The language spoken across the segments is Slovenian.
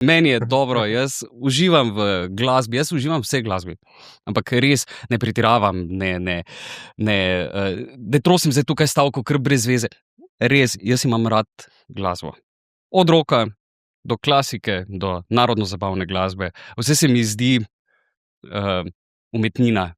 Meni je dobro, jaz uživam v glasbi, jaz uživam vse glasbi. Ampak res ne pretiravam, ne trosim zdaj tukaj stavko kar brez veze. Res, jaz imam rad glasbo. Od roka do klasike, do narodno-zabavne glasbe. Vse se mi zdi umetnina.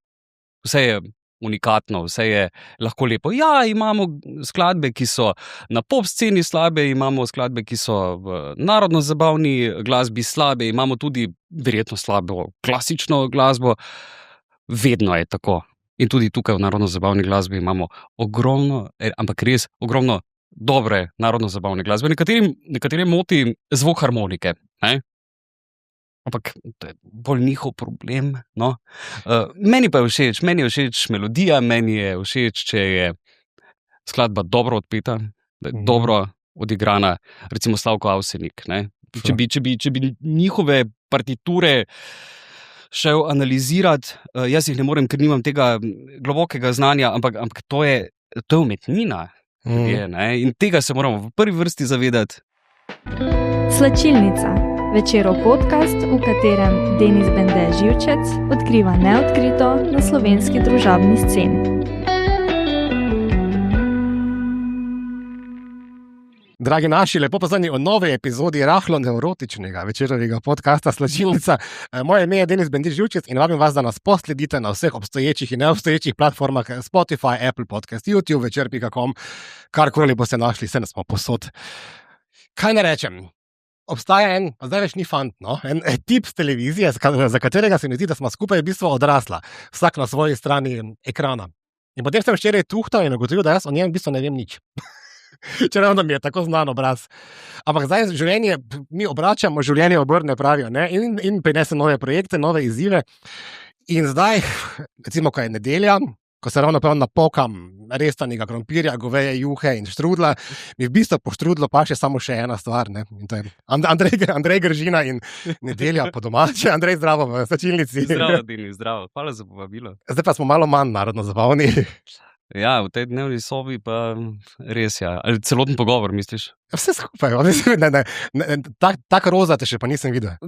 Vse je unikatno, vse je lahko lepo. Ja, imamo skladbe, ki so na pop sceni slabe, imamo skladbe, ki so v narodno-zabavni glasbi slabe, imamo tudi verjetno slabo klasično glasbo. Vedno je tako. In tudi tukaj v narodno-zabavni glasbi imamo ogromno, ampak res ogromno dobre narodno-zabavne glasbe. Nekatere moti zvok harmonike, ne? Ampak to je bolj njihov problem, no. Meni pa je všeč melodija, meni je všeč, če je skladba dobro odpeta, da je dobro odigrana, recimo Slavko Avsenik, ne. Če bi njihove partiture šel analizirati, jaz jih ne morem, ker nimam tega globokega znanja, ampak to je umetnina, je, ne. In tega se moramo v prvi vrsti zavedati. Slačilnica. Večerov podcast, v katerem Denis Bende Živčec odkriva neodkrito na slovenski družabni sceni. Dragi naši, lepo pozdravljeni v novi epizodi rahlo nevrotičnega večerovega podcasta Slačilnica. Moje ime je Denis Bende Živčec in vabim vas, da nas posledite na vseh obstoječih in neobstoječih platformah Spotify, Apple Podcast, YouTube, večer.com, karkoli boste našli, se nas smo posod. Kaj ne rečem? Obstaja zdaj več ni fant, no? En tip z televizije, za katerega se mi zdi, da smo skupaj v bistvu odrasla, vsak na svoji strani ekrana. In potem sem včeraj tuhtal in ugotovil, da jaz o njem v bistvu ne vem nič. Čeravno da mi je tako znan obraz. Ampak zdaj življenje, mi obračamo, življenje obrne, pravijo, ne? In prinese nove projekte, nove izzive. In zdaj, recimo, ko je nedelja, ko se ravno prav napokam restanega krompirja, goveje juhe in štrudla, mi v bistvu po štrudlu paše samo še ena stvar, ne? In to je Andrej Gržina in nedelja po domače. Andrej, zdravo v Slačilnici. Zdravo, Dini, zdravo. Hvala za povabilo. Zdaj pa smo malo manj narodno-zabavni. Ja, v tej dnevni sobi pa res, ja. Ali celoten pogovor, misliš? Vse skupaj, ne. Tak roza te še pa nisem videl.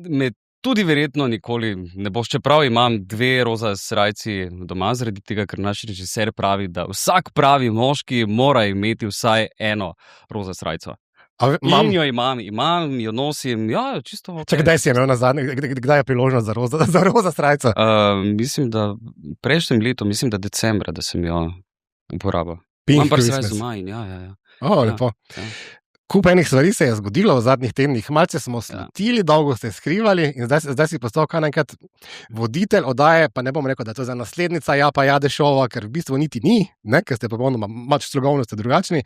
Me tudi verjetno nikoli ne boš, čeprav imam 2 roza srajci doma, zaradi tega, ker naš režiser pravi, da vsak pravi moški mora imeti vsaj eno roza srajco. In jo imam, jo nosim, ja, čisto ok. Kdaj si imel nazadnje, kdaj je priložnost za roza srajco? Mislim, da prejšnjem letu, decembra, da sem jo uporabil. Pink Imam pa Christmas. srajco maj, ja. Lepo. Ja. Kup enih stvari se je zgodilo v zadnjih tednih, malce smo slutili, dolgo ste skrivali in zdaj si postal kar enkrat voditelj oddaje, pa ne bom rekel, da je to za naslednica Ja pa Jadešova, ker v bistvu niti ni, ne, ker ste popolnoma mač slogovno ste drugačni.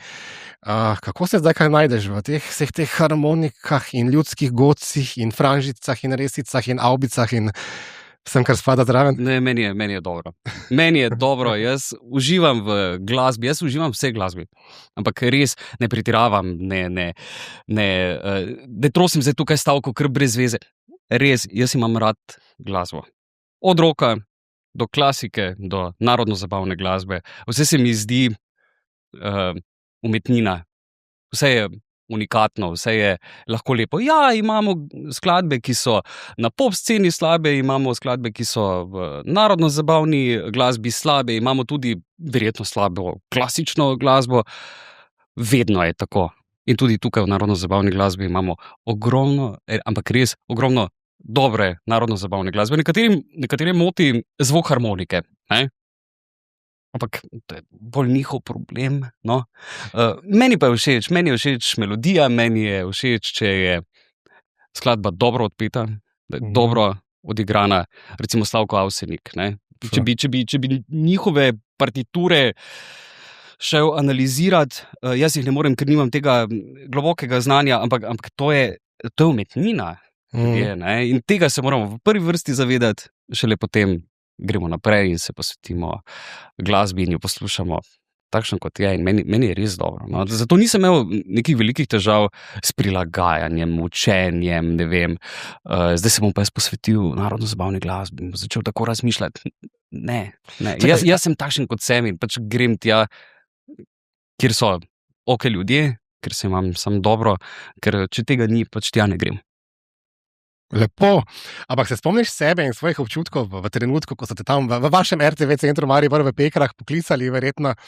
Kako se zdaj kaj najdeš v vseh teh harmonikah in ljudskih godcih in franžicah in resicah in avbicah in sem kar spada zraven? Ne, meni je dobro. Meni je dobro, jaz uživam v glasbi, jaz uživam vse glasbi. Ampak res ne pretiravam, ne trosim zdaj tukaj stavko kar brez veze. Res, jaz imam rad glasbo. Od roka do klasike, do narodno-zabavne glasbe. Vse se mi zdi umetnina. Vse je unikatno, vse je lahko lepo. Ja, imamo skladbe, ki so na pop sceni slabe, imamo skladbe, ki so v narodno-zabavni glasbi slabe, imamo tudi verjetno slabo klasično glasbo. Vedno je tako. In tudi tukaj v narodno-zabavni glasbi imamo ogromno, ampak res ogromno dobre narodno-zabavne glasbe. Nekatere moti zvok harmonike, ne? Ampak to je bolj njihov problem, no. Meni pa je všeč melodija, meni je všeč, če je skladba dobro odpeta, da je dobro odigrana, recimo Slavko Avsenik, ne. Če bi njihove partiture šel analizirati, jaz jih ne morem, ker nimam tega globokega znanja, ampak to je umetnina, je, ne. In tega se moramo v prvi vrsti zavedati, šele potem gremo naprej in se posvetimo glasbi in jo poslušamo takšno, kot je. In meni je res dobro, no. Zato nisem imel nekih velikih težav s prilagajanjem, učenjem, ne vem. Zdaj se bom pa jaz posvetil narodno-zabavni glasbi in začel tako razmišljati. Ne. Jaz sem takšen kot sem in pač grem tja, kjer so ok ljudje, ker se imam sam dobro, ker če tega ni, pač tja ne grem. Lepo. Ampak se spomniš sebe in svojih občutkov v trenutku, ko so te tam v vašem RTV centru Maribor v Pekrah poklicali, verjetno,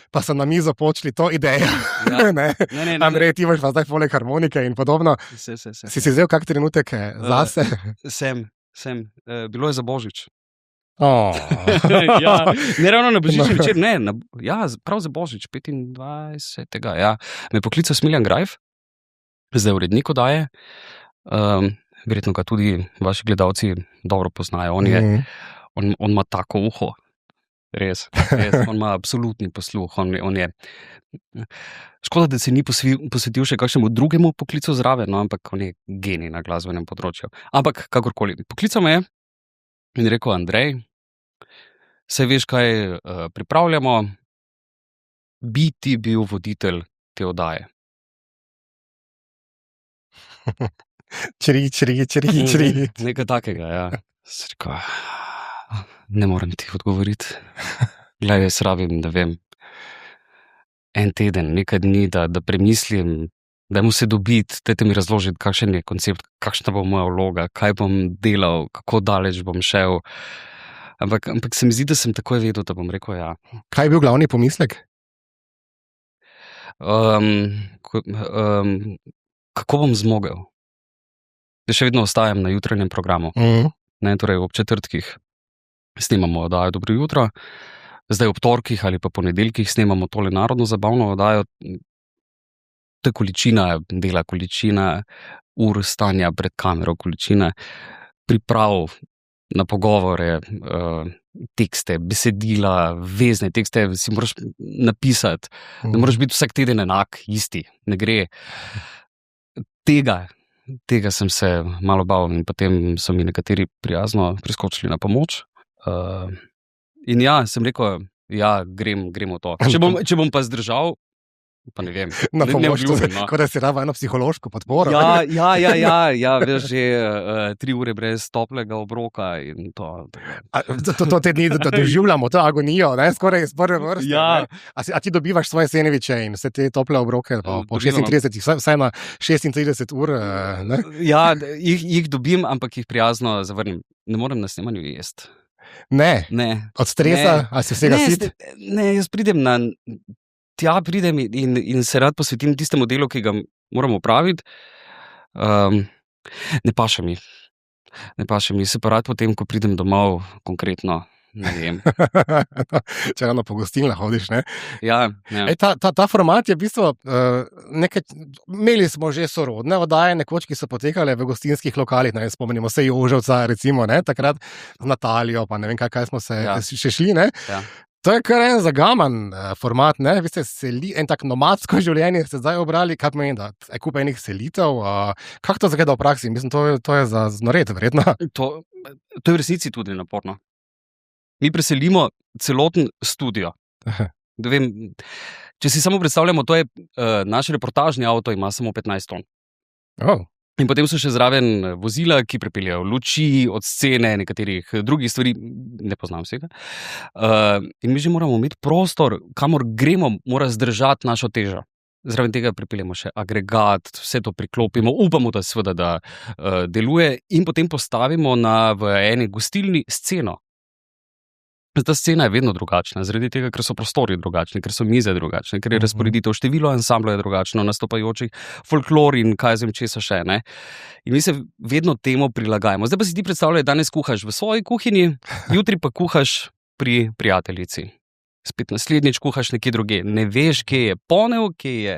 pa so na mizo počli to idejo. Ja. Ne. Andrej, ti imaš pa zdaj poleg harmonike in podobno. Se. Si vzel kak trenutek zase? Sem. Bilo je za Božič. Oh. Ja, ne ravno na božični večer, prav za Božič, 25. Ja. Me je poklical Smiljan Grajf, zdaj urednik oddaje. Verjetno ga tudi vaši gledalci dobro poznajo. On ima tako uho. Res. On ima absolutni posluh. On je. Škoda, da se ni posvetil še kakšnemu drugemu poklicu zraven, no, ampak on je genij na glasbenem področju. Ampak kakorkoli. Poklical me je in rekel: Andrej, saj veš, kaj pripravljamo, bi ti bil voditelj te oddaje. Čri. Nekaj takega, ja. Rekel, ne morem ti odgovoriti. Glej, jaz rabim, da vem, en teden, nekaj dni, da premislim, da mu se dobiti, dajte mi razložiti, kakšen je koncept, kakšna bo moja vloga, kaj bom delal, kako daleč bom šel. Ampak se mi zdi, da sem takoj vedel, da bom rekel ja. Kaj je bil glavni pomislek? Kako bom zmogel? Jaz še vedno ostajam na jutranjem programu. Torej ob četrtkih snemamo oddajo Dobro jutro, zdaj ob torkih ali pa ponedeljkih snemamo tole narodno zabavno oddajo. To je količina dela, količina ur stanja pred kamero, količina priprav na pogovore, tekste, besedila, vezne tekste si moraš napisati. Ne moraš biti vsak teden enak, isti, ne gre. Tega sem se malo bal in potem so mi nekateri prijazno priskočili na pomoč. In ja, sem rekel, ja, grem v to. Če bom pa zdržal, pa ne vem. Na pomoč, kot da si raba eno psihološko podporo. Ja, veš, že 3 ure brez toplega obroka in to. To te dni doživljamo, to agonijo, ne, skoraj iz prve vrste. Ja. A ti dobivaš svoje sendviče in vse te tople obroke po 36, vsaj na 36 ur, ne? Ja, jih dobim, ampak jih prijazno zavrnim. Ne morem na snemanju jesti. Ne. Od stresa, ali si vsega sit? Ne, jaz pridem in se rad posvetim tistemu delu, ki ga moram opraviti. Ne paše mi, se pa rad potem, ko pridem domov, konkretno, ne vem. Če ravno po gostilnah hodiš, ne? Ja. Ta format je v bistvu imeli smo že sorodne oddaje, nekoč, ki so potekale v gostinskih lokalih, ne, spomnimo se Joževca, recimo, ne, takrat z Natalijo, pa ne vem, kaj smo se še šli, ne? Ja. To je kar en zagaman format, ne? Vi ste en tak nomadsko življenje ste zdaj obrali, kaj pomeni, da je kup enih selitev, kako to zgleda v praksi? Mislim, to je za znoret, verjetno. To je v resnici tudi naporno. Mi preselimo celoten studio. Da vem, če si samo predstavljamo, to je naš reportažni avto ima samo 15 ton. In potem so še zraven vozila, ki prepeljajo luči od scene, nekaterih drugih stvari, ne poznam vsega. In mi že moramo imeti prostor, kamor gremo, mora zdržati našo težo. Zraven tega pripeljemo še agregat, vse to priklopimo, upamo, da seveda da deluje in potem postavimo v eni gostilni sceno. Ta scena je vedno drugačna, zaradi tega, ker so prostori drugačni, ker so mize drugačne, ker je razporeditev, število ansamblov je drugačno, nastopajočih, folklor in kaj zvem česa še, ne. In mi se vedno temu prilagajamo. Zdaj pa si ti predstavljaj, danes kuhaš v svoji kuhinji, jutri pa kuhaš pri prijateljici. Spet naslednjič kuhaš nekje druge. Ne veš, kje je ponev, kje je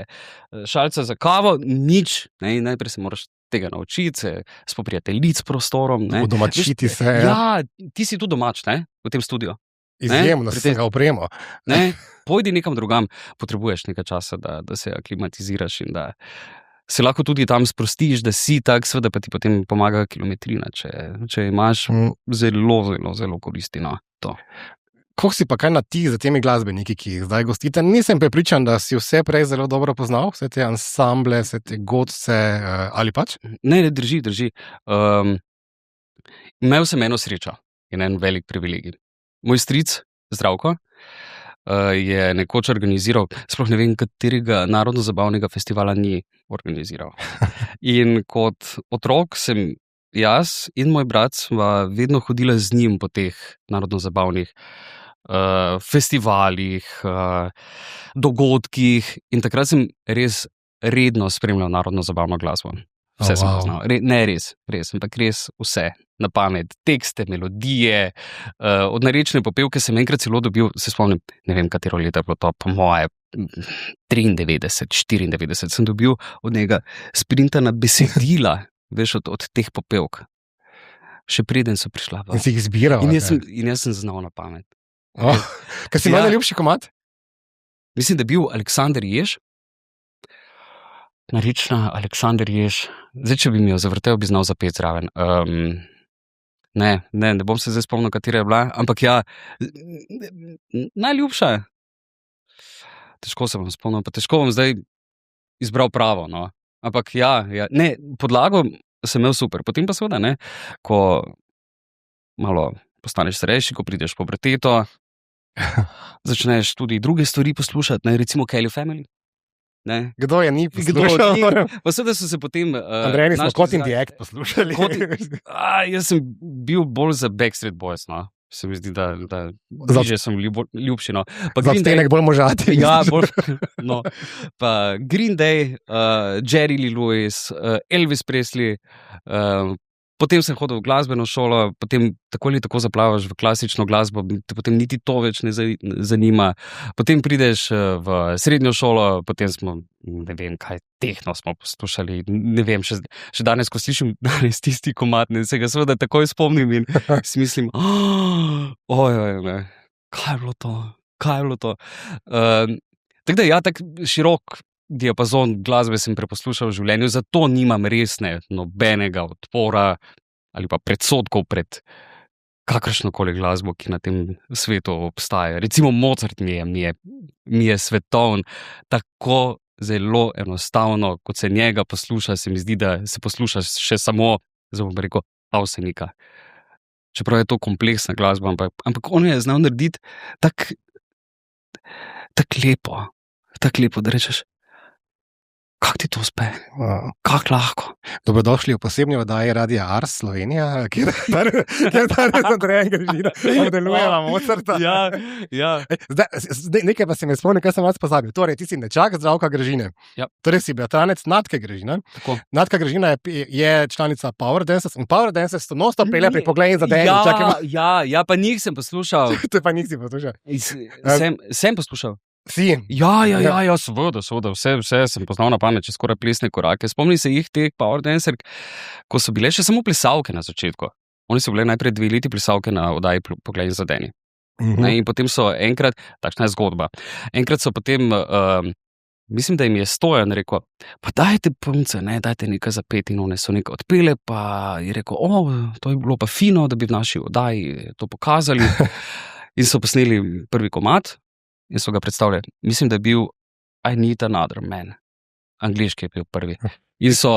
šalca za kavo, nič. Ne, najprej se moraš tega naučiti, se spoprijateljiti s prostorom. Udomačiti se. Ja, ti si tu domač, ne, v tem studiu. Izjemno, se ga opremo. Pojdi nekam drugam, potrebuješ nekaj časa, da se aklimatiziraš in da se lahko tudi tam sprostiš, da si tak, seveda pa ti potem pomaga kilometrina, če imaš zelo, zelo, zelo koristi na to. Koliko si pa kaj na ti za temi glasbeniki, ki jih zdaj gostite? Nisem prepričan, da si vse prej zelo dobro poznal, vse te ansamble, vse te godce, ali pač? Ne, drži. Imel sem eno srečo in en velik privilegij. Moj stric, Zdravko, je nekoč organiziral, sploh ne vem, katerega narodno-zabavnega festivala ni organiziral. In kot otrok sem jaz in moj brat sva vedno hodila z njim po teh narodno-zabavnih festivalih, dogodkih in takrat sem res redno spremljal narodno-zabavno glasbo. Vse sem poznal. Ne res, ampak res vse na pamet. Tekste, melodije, od narečne popevke sem enkrat celo dobil, se spomnim, ne vem, katero leto je bilo to, po moje 93, 94, sem dobil od njega sprintana besedila, veš, od teh popevk. Še preden so prišla. In si jih izbiral. In jaz sem znal na pamet. Kaj si imel najljubši komad? Mislim, da je bil Aleksander Jež. Narečna Aleksander Jež. Zdaj, če bi mi jo zavrtel, bi znal zapeti zraven. Ne bom se zdaj spomnil, katera je bila, ampak ja, najljubša. Težko se bom spomnil, pa težko bom zdaj izbral pravo, no. Ampak ja, ne, podlago sem imel super. Potem pa seveda, ne, ko malo postaneš starejši, ko prideš po puberteto, začneš tudi druge stvari poslušati, ne, recimo Kelly Family. Ne? Kdo je ni poslušal? Pa seveda so se potem... Andrej, nismo Caught in the Act poslušali. Jaz sem bil bolj za Backstreet Boys, no. Se mi zdi, da bliže sem ljubši, no. Za odtenek bolj možati. Ja, bolj, no. Pa Green Day, Jerry Lee Lewis, Elvis Presley, potem sem hodil v glasbeno šolo, potem tako ali tako zaplavaš v klasično glasbo, te potem niti to več ne zanima. Potem prideš v srednjo šolo, potem smo, ne vem kaj, tehno smo poslušali, ne vem, še danes, ko slišim danes tisti komad, ne, se ga seveda takoj spomnim in si mislim, ne, kaj je bilo to? Tako da ja, tak širok diapazon glasbe sem preposlušal v življenju, zato nimam resne nobenega odpora ali pa predsodkov pred kakršnokoli glasbo, ki na tem svetu obstaja. Recimo Mozart mi je svetovn, tako zelo enostavno, kot se njega posluša, se mi zdi, da se posluša še samo, zdaj bom rekel, Avsenika. Čeprav je to kompleksna glasba, ampak on je znal narediti tako lepo, da rečeš, kako ti to uspe? Kako lahko? Dobrodošli v posebni oddaji Radia Ars Slovenija, kjer danes Andrej Gržina obdelujeva Mozarta. Ja. Zdaj, nekaj pa se mi spomni, kaj sem vas pozabil. Torej, ti si nečak Zdravka Gržine. Ja. Torej, si bratranec Natke Gržine. Tako. Natka Gržina je članica Power Dancers in Power Dancers so non-stop pele pri Pogledni za deni. Ja, pa njih sem poslušal. To pa njih si poslušal. Sem poslušal. Si. Ja, seveda, vse sem poznal na pamet, če skoraj plesne korake. Spomni se jih teh Power Dancer, ko so bile še samo plesalke na začetku. Oni so bile najprej 2 leti plesalke na oddaji Pogledni za deni. In potem so enkrat, takšna je zgodba, enkrat so potem, mislim, da jim je Stojan rekel, pa dajte punce, ne, dajte nekaj zapeti, in one so nekaj odpele, pa je rekel, to je bilo pa fino, da bi v naši oddaji to pokazali. In so posneli prvi komad. In so ga predstavljali. Mislim, da je bil I Need Another Man. Angliški je bil prvi. In so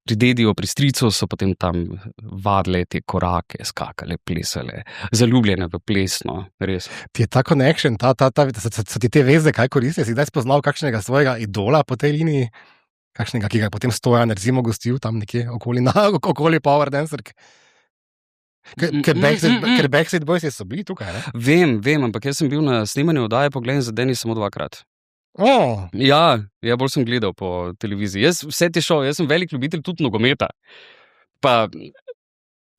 pri dediju, pri stricu so potem tam vadile te korake, skakale, plesale, zaljubljene v plesno, res. Ti je ta connection, so ti te veze, kaj koristijo? Si kdaj spoznal kakšnega svojega idola po tej liniji? Kakšnega, ki ga je potem Stojan recimo gostil tam nekje okoli Power Dancer? Ker Backstreet Boys so bili tukaj, ne? Vem, ampak jaz sem bil na snemanju oddaje Pogledni za deni samo 2-krat. Ja, bolj sem gledal po televiziji. Jaz sem velik ljubitelj tudi nogometa. Pa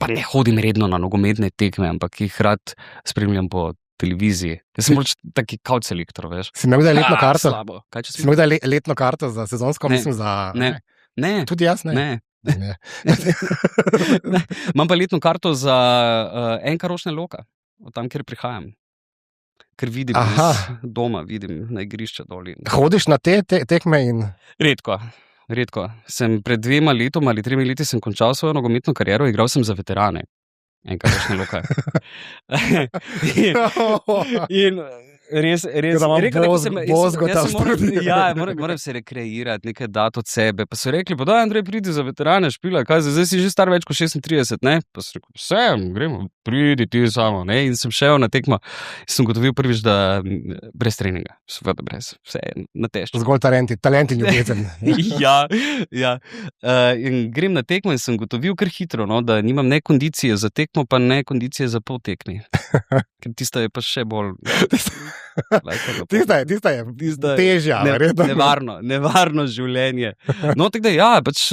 ne hodim redno na nogometne tekme, ampak jih rad spremljam po televiziji. Jaz sem bolj taki couch selektor, veš. Si imel kdaj letno karto? Slabo. Si imel kdaj letno karto za sezonsko, mislim za... Ne. Tudi jaz ne. Ne. Imam pa letno karto za NK Rožne Loka, od tam, kjer prihajam. Ker vidim iz doma, vidim na igrišče dol. Hodiš na te tekme in... Redko. Sem pred 2 letoma ali 3 leti sem končal svojo nogometno kariero, igral sem za veterane. NK Rožne Loka. Res, Da imam bozgo tam sproti. Ja, moram se rekreirati, nekaj dati od sebe. Pa so rekli, pa da, Andrej, pridi za veterane špila, kaj zdaj si že star več kot 36, ne? Pa so rekli, sem, gremo, pridi ti samo, ne? In sem šel na tekmo in sem gotovil prvič, da brez treninga, seveda brez, vse na težko. Zgolj talent in ljubezen. Ja. In grem na tekmo in sem gotovil kar hitro, no, da nimam ne kondicije za tekmo, pa ne kondicije za pol tekmi. Ker tista je pa še bolj... Tista je težja, verjetno. Nevarno življenje. No, tako da ja, pač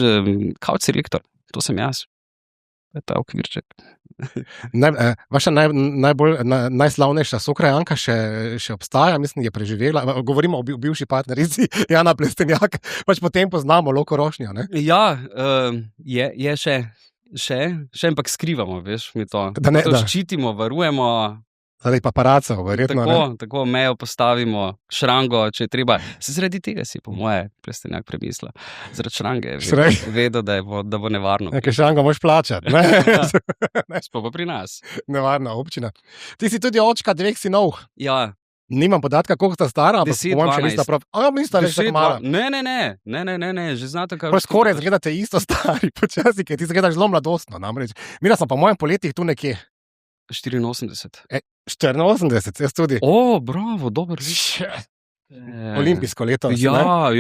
couch selektor, to sem jaz. To je ta okvirček. Vaša najslavnejša sokrajanka še obstaja, mislim, je preživela. Govorimo o bivši partnerici Jana Plestenjak, pač potem poznamo Loko Rošnjo, ne? Ja, je še, ampak skrivamo, veš, mi to. Da ščitimo, varujemo. Zaradi paparacov, verjetno. Tako mejo postavimo, šrango, če je treba. Zaradi tega si, po moje, Plestenjak premislil. Zaradi šrange je vedel, da bo nevarno. Ker šrango moš plačati, ne? Sploh pa pri nas. Nevarna občina. Ti si tudi očka 2 sinov. Ja. Nimam podatka, koliko sta stara, ampak po mojem še nista prav. Nista več tako mala. Ne, že znate, kaj... Skoraj zgledate isto stari, počasi, ker ti zgledaš zelo mladostno, namreč. Mira sem pa po mojem poletih tu nekje. 84. 84, jaz tudi. Bravo, dober. Olimpijsko leto. Ja.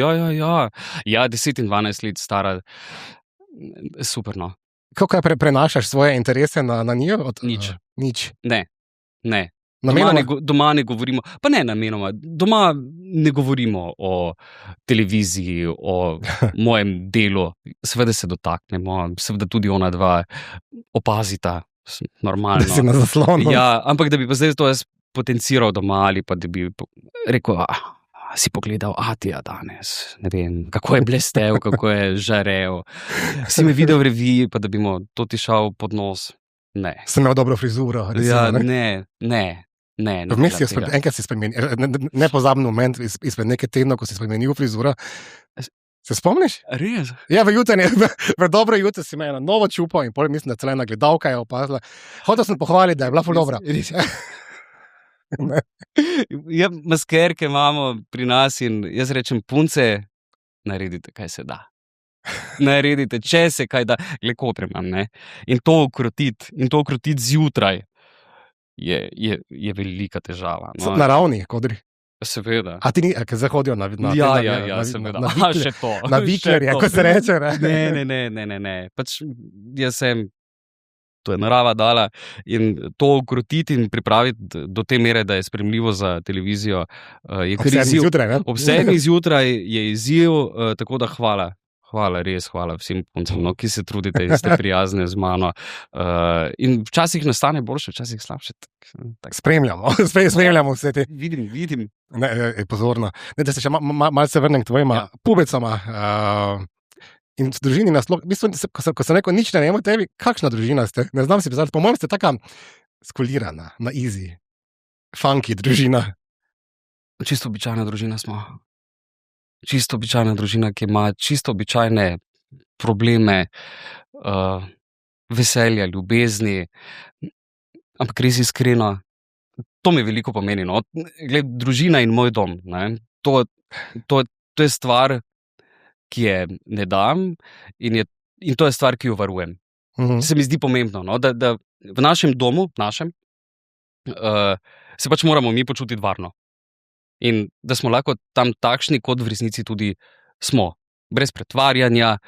Ja, 10 in 12 let stara. Super, no. Kako prenašaš svoje interese na njo? Nič. Ne. Namenoma? Doma ne govorimo, pa ne namenoma, doma ne govorimo o televiziji, o mojem delu. Seveda se dotaknemo, seveda tudi ona dva opazita. Normalno. Da si na zaslonu. Ja, ampak da bi pa zdaj to jaz potenciral doma ali pa da bi rekel, si pogledal Atija danes, ne vem, kako je blestev, kako je žarev. Si me videl v reviji, pa da bi mu to tišal pod nos. Ne. Sem imel dobro frizuro. Recimo, ne. Enkrat si spremenil, nepozaben moment izpred nekaj tednov, ko si spremenil frizuro. Se spomniš? Res? Ja, v dobro jutro si me eno novo čupo in potem mislim, da celena gledalka je opazila. Hotel sem pohvaliti, da je bila ful dobra. Ja, maskerke imamo pri nas in jaz rečem, punce, naredite, kaj se da. Naredite, če se kaj da. Glej, kopre imam, ne? In to ukrotiti zjutraj je velika težava. No? Naravni, kodri. Seveda. A ti ni, ker zahodijo na seveda. Še to. Na viklerje, ko se reče, ne. Pač jaz sem, to je narava dala in to ukrotiti in pripraviti do te mere, da je sprejemljivo za televizijo, je kar izziv. Ob 7 zjutraj je izziv, tako da hvala. Hvala vsem puncem, ki se trudite in ste prijazne z mano. In včasih nastane boljše, včasih slabše. Spremljamo vse te. Vidim. Pozorno. Da se še malce vrnem k tvojima pubecama. In v družini nasploh, v bistvu, ko sem rekel, nič ne vem o tebi, kakšna družina ste? Ne znam si predstavljati, po mojem ste taka skulirana, na easy, funky družina. Čisto običajna družina smo. Čisto običajna družina, ki ima čisto običajne probleme, veselja, ljubezni, ampak res iskreno, to mi veliko pomeni. No? Gled, družina in moj dom, ne? To je stvar, ki je ne dam in to je stvar, ki jo varujem. Se mi zdi pomembno, no? Da v našem domu, se pač moramo mi počutiti varno. In da smo lahko tam takšni, kot v resnici tudi smo. Brez pretvarjanja.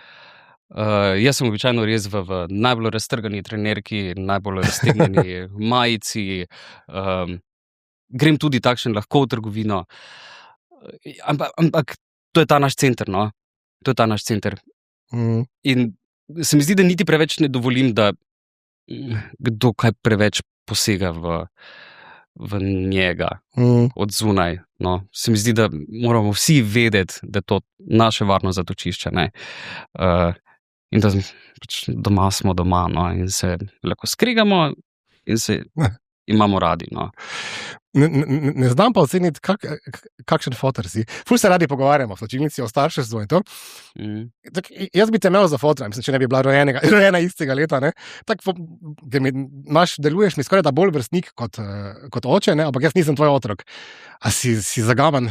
Jaz sem običajno res v najbolj raztrgani trenerki, najbolj raztegnjeni majici. Grem tudi takšen lahko v trgovino. Ampak to je ta naš center, no? To je ta naš center. In se mi zdi, da niti preveč ne dovolim, da kdo kaj preveč posega v njega od zunaj. No. Se mi zdi, da moramo vsi vedeti, da je to naše varno zatočišče. Ne? In da pač doma smo doma, no? In se lahko skregamo in se imamo radi. No. Ne znam pa oceniti, kakšen fotor si. Ful se radi pogovarjamo v slačilnici o starševstvu in to. Tak, jaz bi te imel za fotora, mislim, če ne bi bila rojena istega leta. Tako, deluješ mi skoraj da bolj vrstnik kot oče, ne? Ampak jaz nisem tvoj otrok. A si zagaban?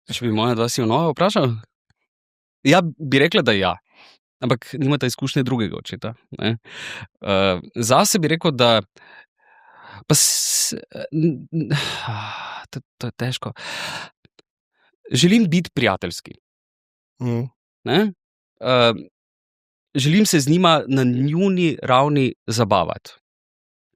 Če bi moja dva sinova vprašal? Ja, bi rekla, da ja. Ampak nimata izkušnje drugega očeta. Zase bi rekel, da to je težko. Želim biti prijateljski. Želim se z njima na njuni ravni zabavati.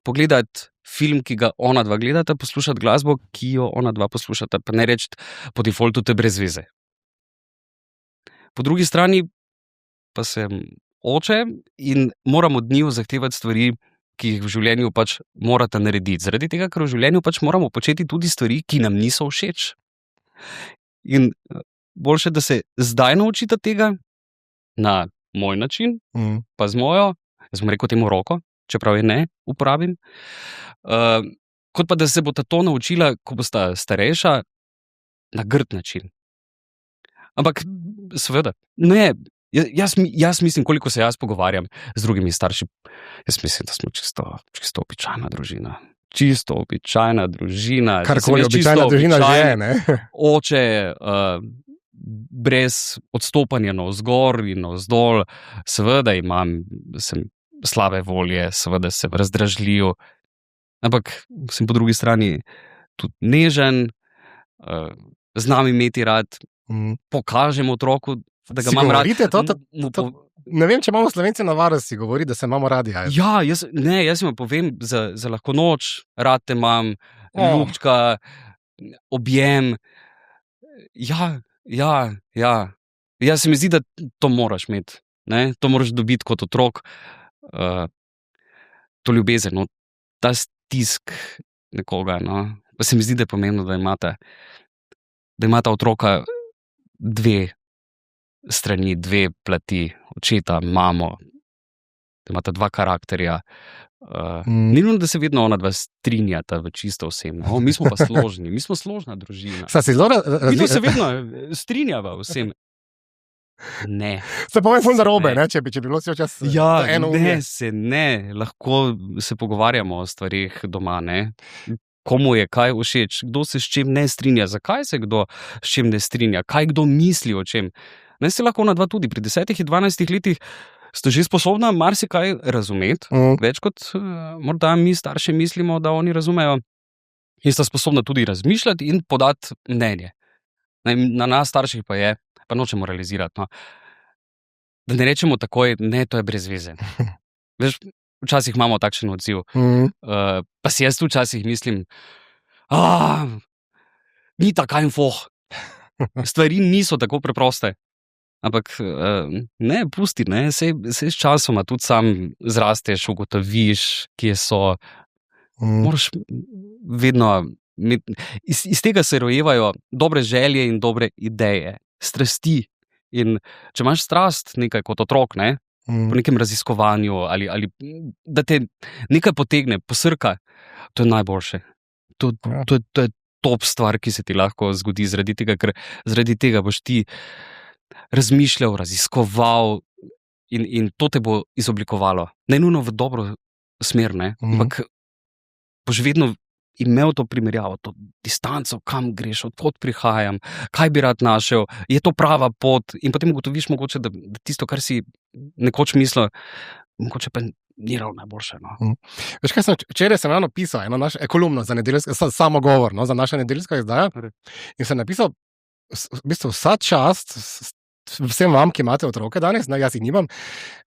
Pogledati film, ki ga ona dva gledata, poslušati glasbo, ki jo ona dva poslušata, pa ne reči po defaultu te brez veze. Po drugi strani pa sem oče in moram od njiju zahtevati stvari, ki jih v življenju pač morata narediti. Zaradi tega, ker v življenju pač moramo početi tudi stvari, ki nam niso všeč. In boljše, da se zdaj naučita tega na moj način, pa z mojo, jaz bom rekel temu roko, čeprav je ne uporabim, kot pa da se bo to naučila, ko bosta starejša, na grd način. Ampak seveda, ne, jaz mislim, koliko se jaz pogovarjam z drugimi starši, jaz mislim, da smo čisto običajna družina. Čisto običajna družina. Karkoli običajna družina že je, ne? Oče, brez odstopanja navzgor in navzdol, seveda sem slabe volje, seveda sem razdražljiv, ampak sem po drugi strani tudi nežen, znam imeti rad, pokažem otroku, da ga imam rad. Ne vem, če imamo Slovenci navarosti govori, da se imamo radi. Ja, jaz jim povem za lahko noč, rad te imam, ljubčka, objem. Ja. Jaz se mi zdi, da to moraš imeti. Ne? To moraš dobiti kot otrok. To ljubezen, no? Ta stisk nekoga. No? Pa se mi zdi, da je pomembno, da imata otroka dve strani, dve plati, očeta, mamo, da imata dva karakterja. Ni nujno, da se vedno ona dva strinjata v čisto vsem. No? Mi smo pa složni, mi smo složna družina. Mi se vedno strinjava vsem. Ne. Se povem ful narobe, če bi bilo vse čas eno umje. Ne, lahko se pogovarjamo o stvarih doma, ne. Komu je kaj všeč, kdo se s čim ne strinja, zakaj se kdo s čim ne strinja, kaj kdo misli o čem. Ne, se lahko ona dva tudi pri 10 in 12 letih sta že sposobna marsikaj razumeti, več kot morda mi starši mislimo, da oni razumejo. In sta sposobna tudi razmišljati in podati mnenje. Na nas starših pa je, pa nočemo realizirati, no, da ne rečemo takoj, ne, to je brez veze. Veš, včasih imamo takšen odziv. Pa si jaz tu včasih mislim, ni tako infoh. Stvari niso tako preproste. Ampak ne, pusti, ne, sej s časoma tudi sam zrasteš, ugotoviš, kje so. Moraš vedno, iz tega se rojevajo dobre želje in dobre ideje, strasti. In če imaš strast nekaj kot otrok, ne, po nekem raziskovanju ali da te nekaj potegne, posrka, to je najboljše. To je top stvar, ki se ti lahko zgodi zaradi tega, ker zaradi tega boš ti razmišljal, raziskoval in to te bo izoblikovalo. Ne nujno v dobro smer, ne, ampak boš vedno imel to primerjavo, to distanco, kam greš, odkot prihajam, kaj bi rad našel, je to prava pot in potem ugotoviš mogoče, da tisto, kar si nekoč mislil, mogoče pa ni ravno najboljše. No. Veš kaj, včeraj sem napisal eno našo kolumno za nedeljsko, samogovor, no, za naša nedeljska izdaja in sem napisal v bistvu vsa čast vsem vam, ki imate otroke danes, jaz jih nimam,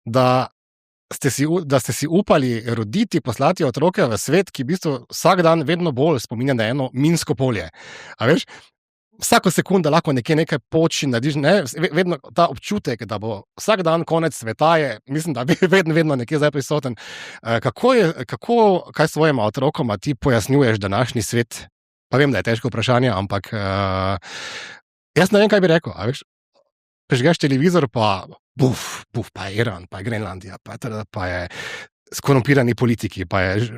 da ste si upali roditi, poslati otroke v svet, ki v bistvu vsak dan vedno bolj spominja na eno minsko polje. A veš, vsako sekundo lahko nekaj poči, vedno ta občutek, da bo vsak dan konec sveta je, mislim, da vedno nekje zdaj prisoten. Kaj svojima otrokoma ti pojasnjuješ današnji svet? Pa vem, da je težko vprašanje, ampak jaz ne vem, kaj bi rekel, a veš, prižgeš televizor, pa pa je Iran, pa je Grenlandija, pa je skorumpirani politiki, pa je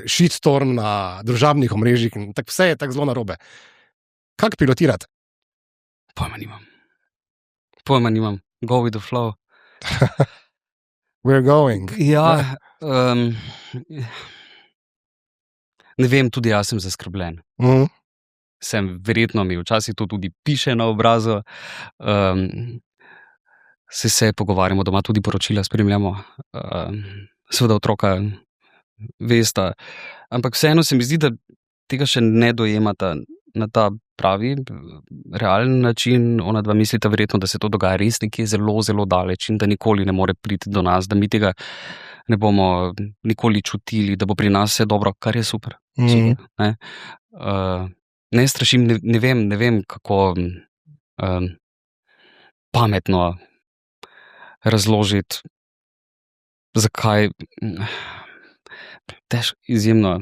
shitstorm na družabnih omrežjih in tako vse je tako zelo narobe. Kako pilotirati? Pojma nimam. Go with the flow. We're going. Ja, ne vem, tudi jaz sem zaskrbljen. Verjetno mi včasih to tudi piše na obrazu. Se pogovarjamo doma, tudi poročila spremljamo. Seveda otroka vesta. Ampak vseeno se mi zdi, da tega še ne dojemata na ta pravi, realen način. Ona dva mislita verjetno, da se to dogaja res nekje zelo, zelo daleč in da nikoli ne more priti do nas, da mi tega ne bomo nikoli čutili, da bo pri nas vse dobro, kar je super. Ne strašim, ne vem, kako pametno razložiti, zakaj. Težko, izjemno.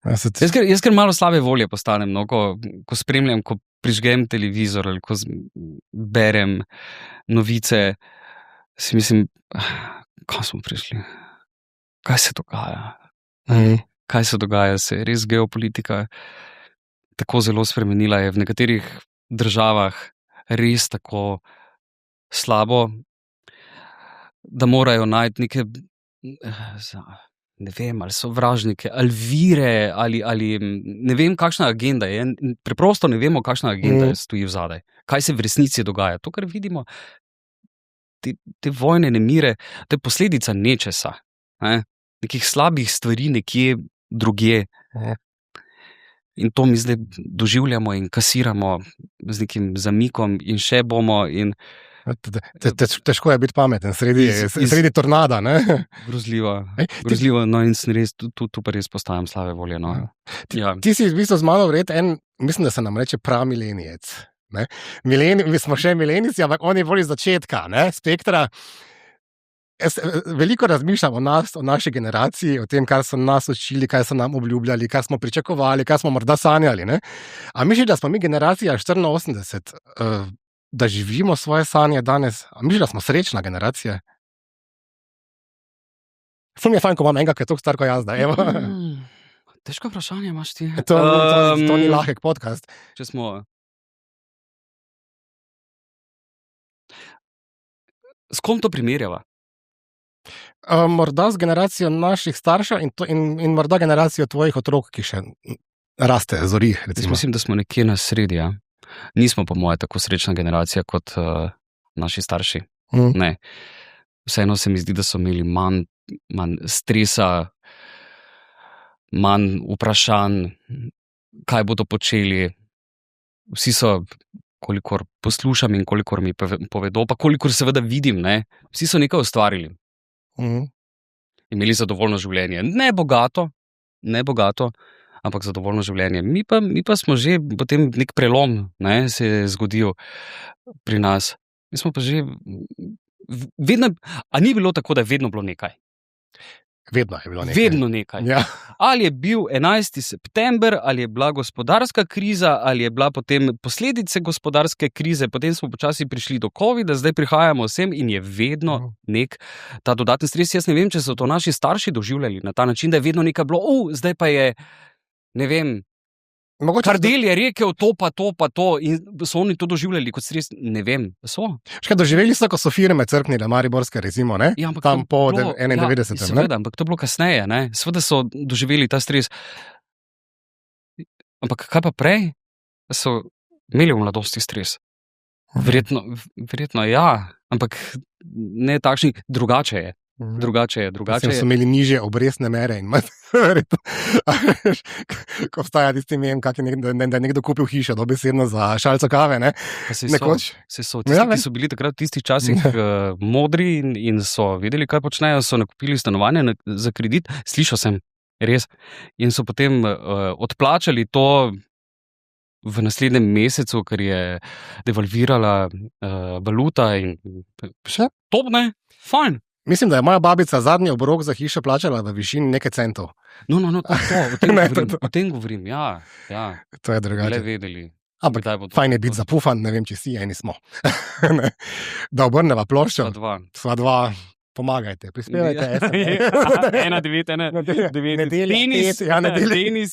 Jaz ker malo slabe volje postanem, no, ko spremljam, ko prižgem televizor ali ko berem novice, si mislim, kam smo prišli? Kaj se dogaja? Kaj se dogaja? Se je res geopolitika tako zelo spremenila, je v nekaterih državah res tako slabo, da morajo najti neke, ne vem, ali sovražnike, ali vire, ali ne vem, kakšna agenda je. Preprosto ne vemo, kakšna agenda stoji vzadaj. Kaj se v resnici dogaja? To, kar vidimo, te vojne nemire, to je posledica nečesa, nekih slabih stvari nekje drugje. In to mi zdaj doživljamo in kasiramo z nekim zamikom in še bomo. Težko je biti pameten, sredi tornada. Grozljivo, no in res, tu pa res postajam slave volje. No. Ja. Ti si v bistvu z mano vred mislim, da se nam reče pramilenijec. Mi smo še milenici, ampak oni bolj iz začetka, spektra. Jaz veliko razmišljam o naši generaciji, o tem, kar so nas učili, kaj so nam obljubljali, kaj smo pričakovali, kaj smo morda sanjali. A misliš, da smo mi generacija 84, da živimo svoje sanje danes? A misliš, da smo srečna generacija? Ful mi je fajn, ko imam enega, ki je toliko star kot jaz. Težko vprašanje imaš ti. To ni lahek podcast. Če smo... S kom to primerjava? Morda z generacijo naših staršev in morda generacijo tvojih otrok, ki še raste, zori. Recimo. Mislim, da smo nekje na sredi. Ja? Nismo po moje tako srečna generacija kot naši starši. Ne. Vseeno se mi zdi, da so imeli manj stresa, manj vprašanj, kaj bodo počeli. Vsi so, kolikor poslušam in kolikor mi povedo, pa kolikor seveda vidim, vsi so nekaj ustvarili. Imeli zadovoljno življenje. Ne bogato, ampak zadovoljno življenje. Mi pa smo že potem nek prelom, se je zgodil pri nas. Mi smo pa že vedno, a ni bilo tako, da je vedno bilo nekaj? Vedno je bilo nekaj. Vedno nekaj. Ja. Ali je bil 11. september, ali je bila gospodarska kriza, ali je bila potem posledice gospodarske krize, potem smo počasi prišli do covida, zdaj prihajamo sem in je vedno nek ta dodaten stres. Jaz ne vem, če so to naši starši doživljali na ta način, da je vedno nekaj bilo, zdaj pa je, ne vem, Kardel je rekel to pa to in so oni to doživljali kot stres, ne vem, so. Doživeli so, ko so firme crknile, mariborske rezimo, Ja, tam po 91. Seveda, ampak to je bilo kasneje, seveda so doživeli ta stres. Ampak kaj pa prej? So imeli v mladosti stres. Verjetno ja, ampak ne takšni, drugače je. Drugače je. So imeli nižje obrestne mere in ko obstaja tisti mem, da je nekdo kupil hišo dobesedno za šalco kave, nekoč. Tisti, ki so bili takrat v tistih časih modri in so vedeli, kaj počnejo, so nakupili stanovanje za kredit, slišal sem, res, in so potem odplačali to v naslednjem mesecu, ker je devalvirala valuta in še to, fajn. Mislim, da je moja babica zadnji obrok za hišo plačala v višini nekaj centov. No, o tem govorim, ja. To je drugače. Le vedeli. Ampak fajn je biti zapufan, ne vem, če si, eni smo. Da obrneva ploščo. Sva dva. pomagajte, prispevajte. Ena, devet, Denis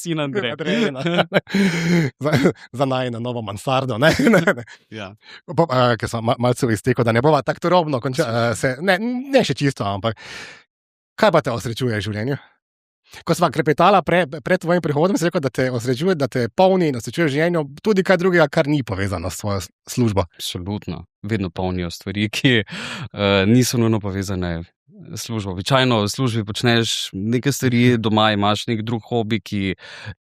in Andrej. Za najno novo mansardo. Ne? Ja. Ker sem malce iztekel, da ne bova tako turobno ne še čisto, ampak kaj pa te osrečuje v življenju? Ko sva krepetala pred tvojim prihodom, si rekel, da te osrečuje, da te polni in osrečuje v življenju tudi kaj drugega, kar ni povezano s tvojo službo. Absolutno. Vedno polnijo stvari, ki niso nujno povezane s službo. Običajno v službi počneš neke stvari, doma imaš nek drug hobi, ki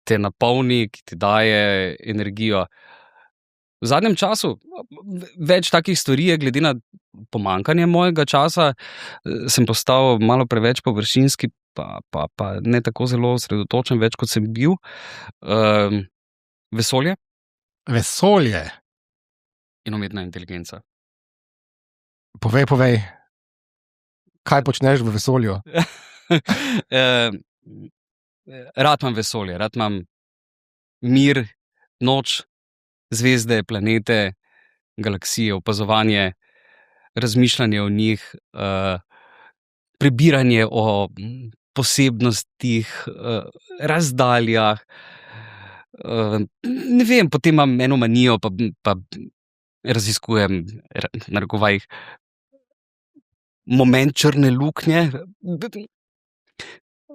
te napolni, ki ti daje energijo. V zadnjem času več takih stvari je, glede na pomanjkanje mojega časa, sem postal malo preveč površinski, pa ne tako zelo osredotočen, več kot sem bil. Vesolje Vesolje. in umetna inteligenca. Povej. Kaj počneš v vesolju? Rad imam vesolje, rad imam mir, noč, zvezde, planete, galaksije, opazovanje, razmišljanje o njih, prebiranje o posebnostih, razdaljah. Ne vem, potem imam eno manijo, pa raziskujem, narekovajih, moment črne luknje.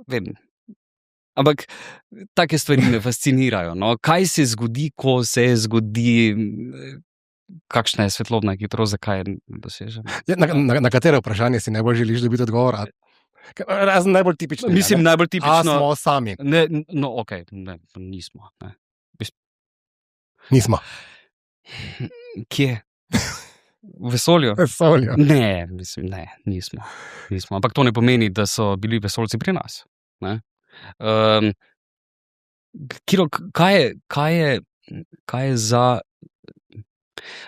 Vem. Ampak take stvari me fascinirajo. No? Kaj se zgodi, ko se zgodi, kakšna je svetlobna hitrost, zakaj je dosežem? Na katero vprašanje si najbolj želiš dobiti odgovor? Razen najbolj tipično. Mislim, najbolj tipično. A smo sami? Nismo. Ne. Nismo. Kje? V vesolju? Vesolju. Ne, nismo. Ampak to ne pomeni, da so bili vesoljci pri nas. Ne? Kiro, kaj je za,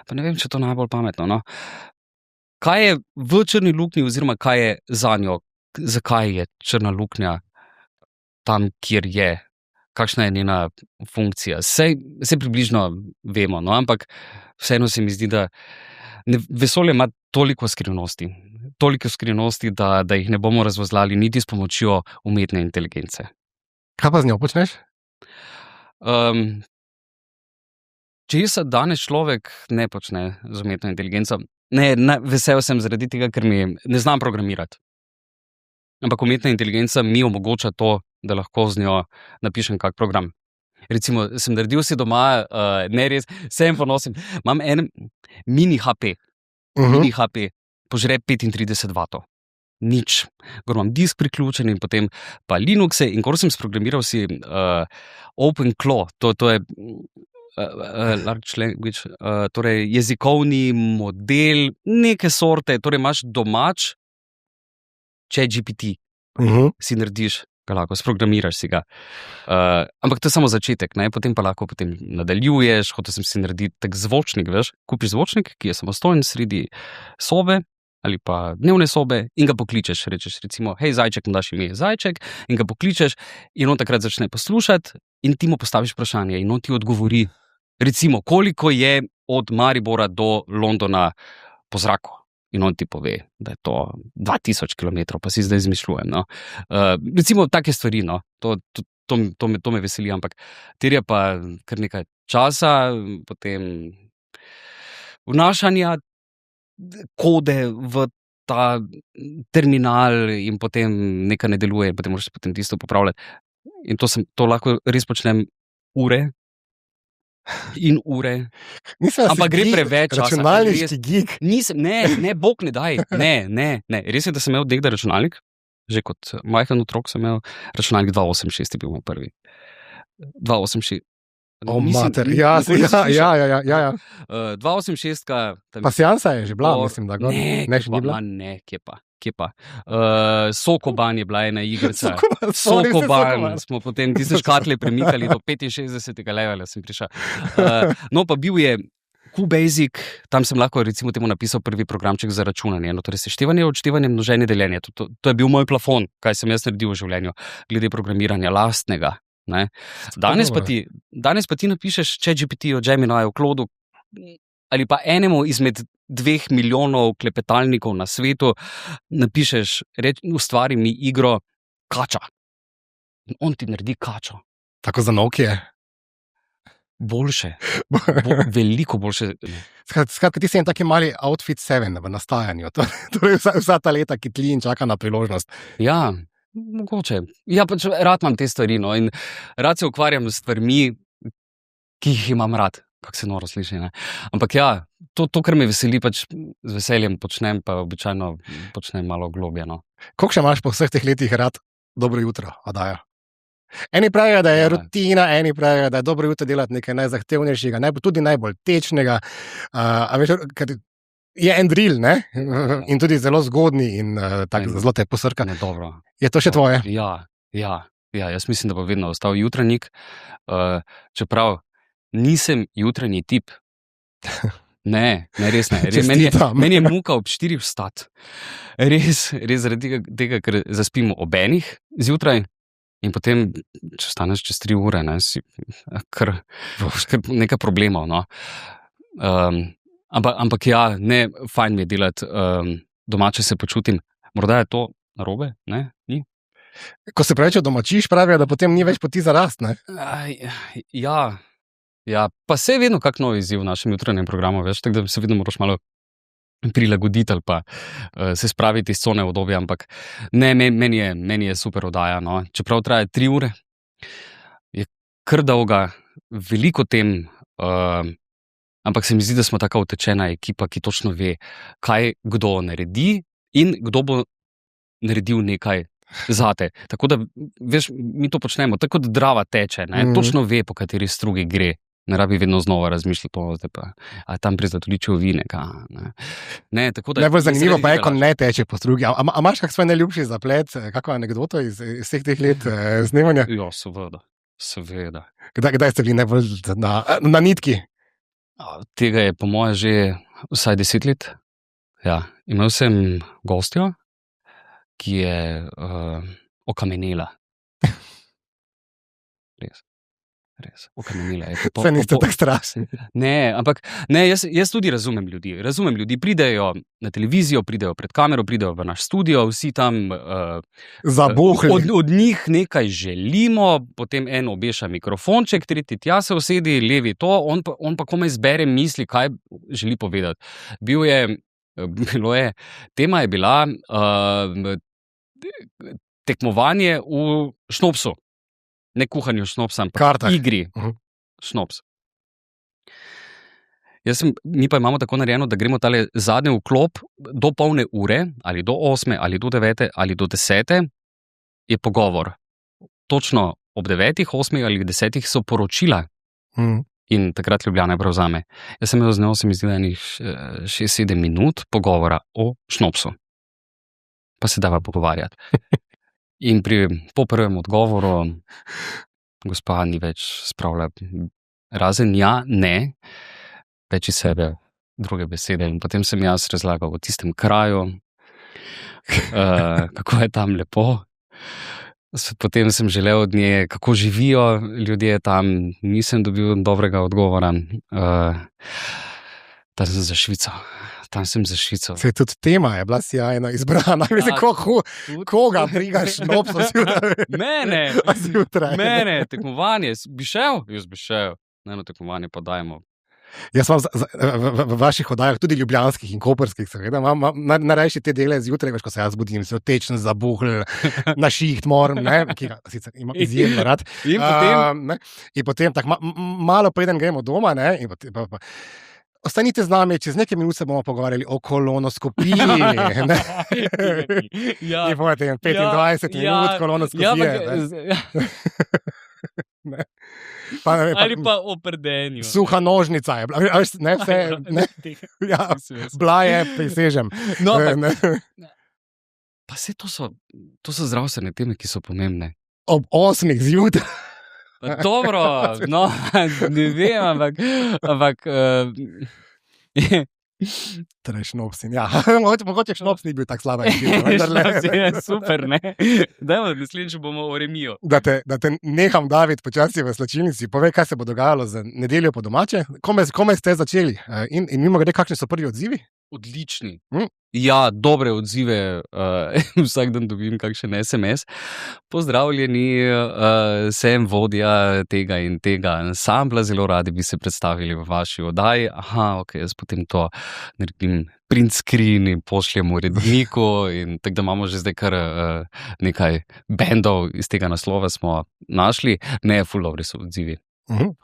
pa ne vem, če je to najbolj pametno, no? Kaj je v črni luknji oziroma kaj je za njo? Zakaj je črna luknja tam, kjer je? Kakšna je njena funkcija? Sej približno vemo, no? Ampak vseeno se mi zdi, da vesolje ima toliko skrivnosti, da jih ne bomo razvozlali niti s pomočjo umetne inteligence. Kaj pa z njo počneš? Česa danes človek ne počne z umetno inteligenco? Vesel sem zaradi tega, ker ne znam programirati. Ampak umetna inteligenca mi omogoča to, da lahko z njo napišem kak program. Recimo, sem naredil si doma, sem ponosen, imam en mini HP. Mini HP požre 35 vatov. Nič. Gor imam disk priključen in potem pa Linuxe in ko sem sprogramiral si OpenClaw, to je large language, torej jezikovni model neke sorte, torej imaš domač ChatGPT, si narediš, ga lahko sprogramiraš si ga. Ampak to je samo začetek, ne? Potem pa lahko nadaljuješ, hotel sem si narediti tak zvočnik, veš, kupiš zvočnik, ki je samostojen sredi sobe ali pa dnevne sobe in ga pokličeš, rečeš recimo, hej zajček, mu daš ime zajček in ga pokličeš in on takrat začne poslušati in ti mu postaviš vprašanje in on ti odgovori, recimo, koliko je od Maribora do Londona po zraku. In on ti pove, da je to 2000 km, pa si zdaj izmišljujem. No? Recimo take stvari, no? To me veseli, ampak terja pa kar nekaj časa, potem vnašanja kode v ta terminal in potem nekaj ne deluje in potem moraš potem tisto popravljati. In to lahko res počnem ure in ure. Ampak gre preveč časa. Računalniški gig. Ne, bog ne daj. Ne. Res je, da sem imel nekdaj računalnik. Že kot majhen otrok sem imel računalnik 286, je bil moj prvi. 286. Mater, ja. 286. Pa Seansa je že bila, mislim, da ga ne še ni bila. Kje pa. Sokoban je bila ena igrica. Sokoban. Smo potem tiste škatle premikali do 65. levela sem prišel. No, pa bil je QBasic, tam sem lahko recimo temu napisal prvi programček za računanje. No, torej seštevanje, odštevanje, množenje, deljenje. To je bil moj plafon, kaj sem jaz naredil v življenju, glede programiranja lastnega. Ne? Danes pa ti napišeš ChatGPT, Gemini, Claude, ali pa enemu izmed 2 milijonov klepetalnikov na svetu napišeš, ustvari mi igro kača. In on ti naredi kačo. Tako za Nokia. Boljše. Veliko boljše. Skratka, ti si en taki mali outfit 7 v nastajanju. Torej vsa ta leta, ki tli in čaka na priložnost. Ja, mogoče. Ja, pač rad imam te stvari, no, in rad se ukvarjam s stvarmi, ki jih imam rad. Kako se noro sliši, ne? Ampak ja, to, kar me veseli, pač z veseljem počnem, pa običajno počnem malo globje, no. Koliko še imaš po vseh teh letih rad dobro jutro, Adaja? Eni pravijo, da je rutina, eni pravijo, da je dobro jutro delati nekaj najzahtevnejšega, tudi najbolj tečnega. A veš, je en drill, ne? In tudi zelo zgodni in zelo te posrka. Dobro. Je to še tvoje? Ja, jaz mislim, da bo vedno ostal jutranjik, čeprav nisem jutranji tip. Ne, res ne. Meni je muka ob 4 vstati. Res zaradi tega, ker zaspim ob 1 zjutraj in potem, če vstaneš čez 3 ure, ne, si kar nekaj problemov, no. Ampak ja, ne, fajn mi je delati, domače se počutim. Morda je to narobe, ne? Ni? Ko se preveč domačiš, pravijo, da potem ni več poti za rast, ne? Ja, pa se je vedno kak nov izziv v našem jutranjem programu, veš, tako da se vedno moraš malo prilagoditi ali pa se spraviti iz cone udobja, ampak ne, meni je super oddaja, no. Čeprav traja 3 ure, je kar dolga, veliko tem, ampak se mi zdi, da smo taka utečena ekipa, ki točno ve, kaj kdo naredi in kdo bo naredil nekaj zate. Tako da, veš, mi to počnemo, tako da Drava teče, ne, točno ve, po kateri strugi gre. Ne rabi vedno znova razmišljati, a tam pri Zatoličju vineka. Najbolj zanimivo pa je, ko ne teče po strugi. A imaš kak svoj najljubši zaplet, kako anekdoto iz vseh teh let snemanja? Ja, seveda. Kdaj ste bili najbolj na nitki? Tega je po moje že vsaj 10 let. Ja, imel sem gostjo, ki je okamenela. Res, okamenila je. Se niste tako strašni. Ne, ampak jaz tudi razumem ljudi. Pridejo na televizijo, pridejo pred kamero, pridejo v naš studio, vsi tam od njih nekaj želimo, potem en obeša mikrofonček, tretji tja se usedi, levi to, on pa komaj zbere misli, kaj želi povedati. Tema je bila tekmovanje v šnopsu. Ne kuhanju šnopsa, ampak igri šnops. Mi pa imamo tako narejeno, da gremo tale zadnji vklop do polne ure, ali do 8, ali do 9, ali do 10, je pogovor. Točno ob 9, 8 ali 10 so poročila in takrat Ljubljana prevzame. Jaz sem imel z njo, se mi zdi, 6-7 minut pogovora o šnopsu. Pa se dava pogovarjati. In po prvem odgovoru gospa ni več spravila razen ja, ne, več iz sebe druge besede. In potem sem jaz razlagal o tistem kraju, kako je tam lepo. Potem sem želel od nje, kako živijo ljudje tam, nisem dobil dobrega odgovora. Tam sem za Švico. Se tudi tema je bila sjajno izbrana. Koga brigaš šnopsa zjutraj? Mene, tekmovanje. Bi šel? Jaz bi šel. Eno tekmovanje pa dajmo. Jaz vam v vaših oddajah, tudi ljubljanskih in koperskih, seveda, najrajši te dele zjutraj, veš, ko se jaz budim, se otečen, zabuhl, na šiht moram, ne, ki ga sicer imam izjemno rad. In potem tako malo preden gremo doma, ne, in potem ostanite z nami, čez nekaj minut se bomo pogovarjali o kolonoskopiji. In povete, 25 minut kolonoskopije. Ali pa o prdenju. Suha nožnica je bila. Ne, vse. Bila je, prisežem. Pa vse to so zdravstvene teme, ki so pomembne. Ob 8 zjutraj. Dobro, no, ne vem, ampak Torej, šnops in ja. Mogoče šnops ni bil tako slaba ekipa. Super, ne? Dajmo, naslednjič bomo v remiju. Da te neham daviti počasi v slačilnici, povej, kaj se bo dogajalo za nedeljo po domače. Kome ste začeli? In mimogrede, kakšni so prvi odzivi? Odlični. Ja, dobre odzive, vsak dan dobim kakšen SMS. Pozdravljeni, sem vodja tega in tega ansambla, zelo radi bi se predstavili v vaši oddaji. Aha, ok, jaz potem to naredim print screen in pošljem uredniku in tako da imamo že zdaj kar nekaj bendov iz tega naslova smo našli. Ne, ful dobri so odzivi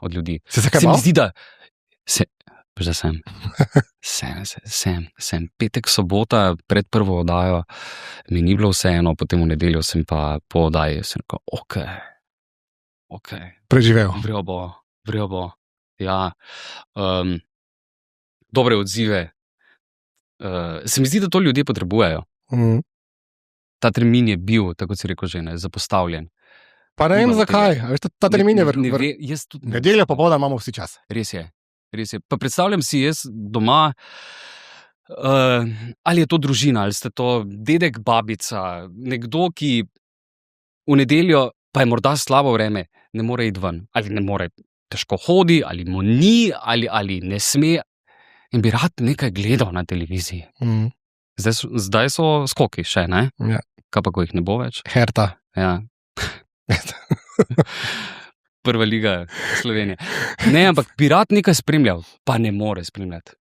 od ljudi. Se mi zdi, da že sem petek, sobota pred prvo oddajo, mi ni bilo vseeno, potem v nedeljo sem pa po oddaji, sem rekel, ok. Preživel. Vrjo bo. Ja, dobre odzive. Se mi zdi, da to ljudje potrebujejo. Ta termin je bil, tako si rekel že, zapostavljen. Pa ne vem zakaj, ta termin je nedeljo popoldan imamo vsi čas. Res je. Pa predstavljam si jaz doma, ali je to družina, ali ste to dedek, babica, nekdo, ki v nedeljo, pa je morda slabo vreme, ne more iti ven, ali ne more, težko hodi, ali mu ni, ali ne sme in bi rad nekaj gledal na televiziji. Zdaj so skoki še, ne? Ja. Kaj pa, ko jih ne bo več? Herta. Ja. Prva liga Slovenije. Ne, ampak bi rad nekaj spremljal, pa ne more spremljati.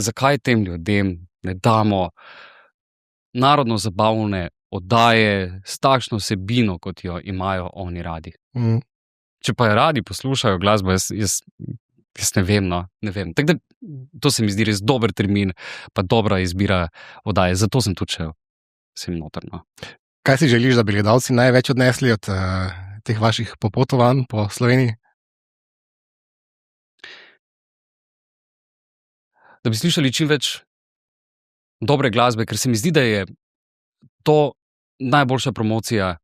Zakaj tem ljudem ne damo narodno zabavne oddaje s takšno vsebino, kot jo imajo oni radi? Če pa radi poslušajo glasbo, jaz ne vem, ne vem. Tako da to se mi zdi res dober termin, pa dobra izbira oddaje. Zato sem tudi šel sem notrno. Kaj si želiš, da bi gledalci največ odnesli od teh vaših popotovanj po Sloveniji? Da bi slišali čim več dobre glasbe, ker se mi zdi, da je to najboljša promocija,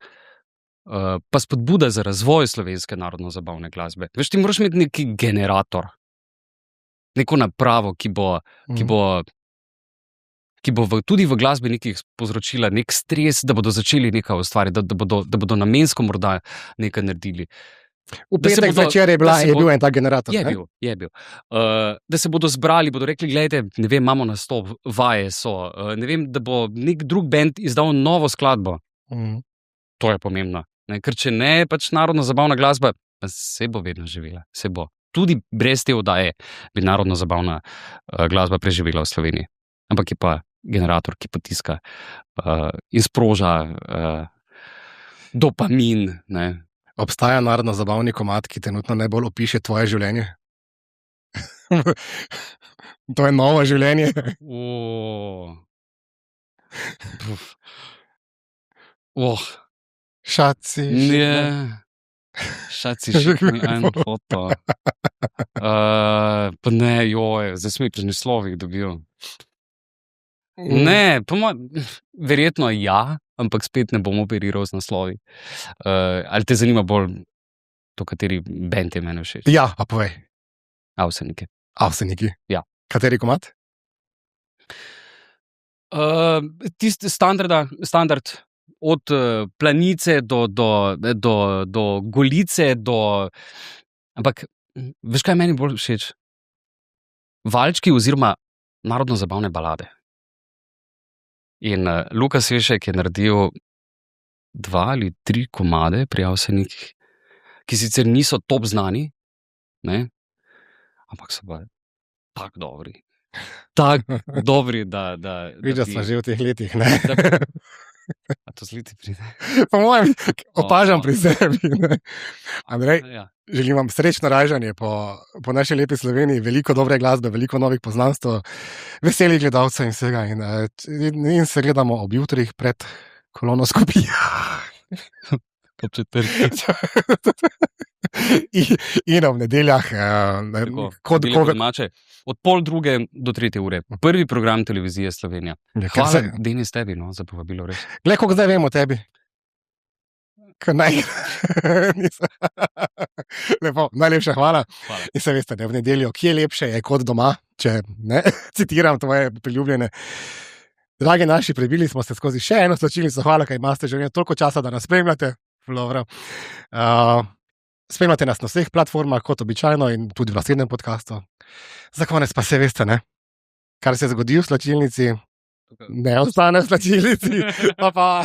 pa spodbuda za razvoj slovenske narodno-zabavne glasbe. Veš, ti moraš imeti neki generator, neko napravo, ki bo tudi v glasbenikih povzročila nek stres, da bodo začeli nekaj ustvarjati, da bodo namensko morda nekaj naredili. V petek zvečer je bil en tak generator. Je bil. Da se bodo zbrali, bodo rekli, gledajte, ne vem, imamo nastop, vaje so, ne vem, da bo nek drug bend izdal novo skladbo. To je pomembno. Ker če ne, pač narodno-zabavna glasba se bo vedno živela. Se bo. Tudi brez te oddaje bi narodno-zabavna glasba preživela v Sloveniji. Ampak je pa generator, ki potiska in sproža dopamin. Ne. Obstaja narodno-zabavni komad, ki trenutno najbolj opiše tvoje življenje? To je novo življenje. Šaci. Šaci, mi en foto. Pa ne, zdaj smo jih pri neslovih dobil. Ne, verjetno ja, ampak spet ne bom operiral z naslovi. Ali te zanima bolj to, kateri bend je meni všeč? Ja, pa povej. Avseniki. Avseniki? Ja. Kateri komad? Tisti standard od Planice do Golice, ampak veš, kaj meni bolj všeč? Valčki oziroma narodno-zabavne balade. In Luka Svešek je naredil 2 ali 3 komade pri Avsenikih, ki sicer niso top znani, ne? Ampak so pa tako dobri. Tako dobri, da Vidiš, da smo že v teh letih, ne? A to z leti pride? Po mojem, opažam pri sebi. Andrej, Ja. želim vam srečno ražanje po naši lepi Sloveniji, veliko dobre glasbe, veliko novih poznanstv, veselih gledalcev in vsega. In se gledamo ob jutrih pred kolonoskopijo. Ob četrtek. In ob nedeljah, kot domače. Od 2:30 do 3 ure. Prvi program televizije Slovenija. Hvala, Denis, tebi za povabilo. Res. Glej, koliko zdaj vemo o tebi. Lepo, najlepša hvala. Hvala. In se veste, v nedeljo, kje lepše je kot doma, če ne citiram tvoje priljubljene. Dragi naši, prebili smo se skozi še eno slačilnico. Hvala, ker imate že toliko časa, da nas spremljate. Spremljate nas na vseh platformah, kot običajno, in tudi v naslednjem podcastu. Za konec pa se veste, ne? Kar se zgodi v slačilnici, ne ostane v slačilnici. Pa.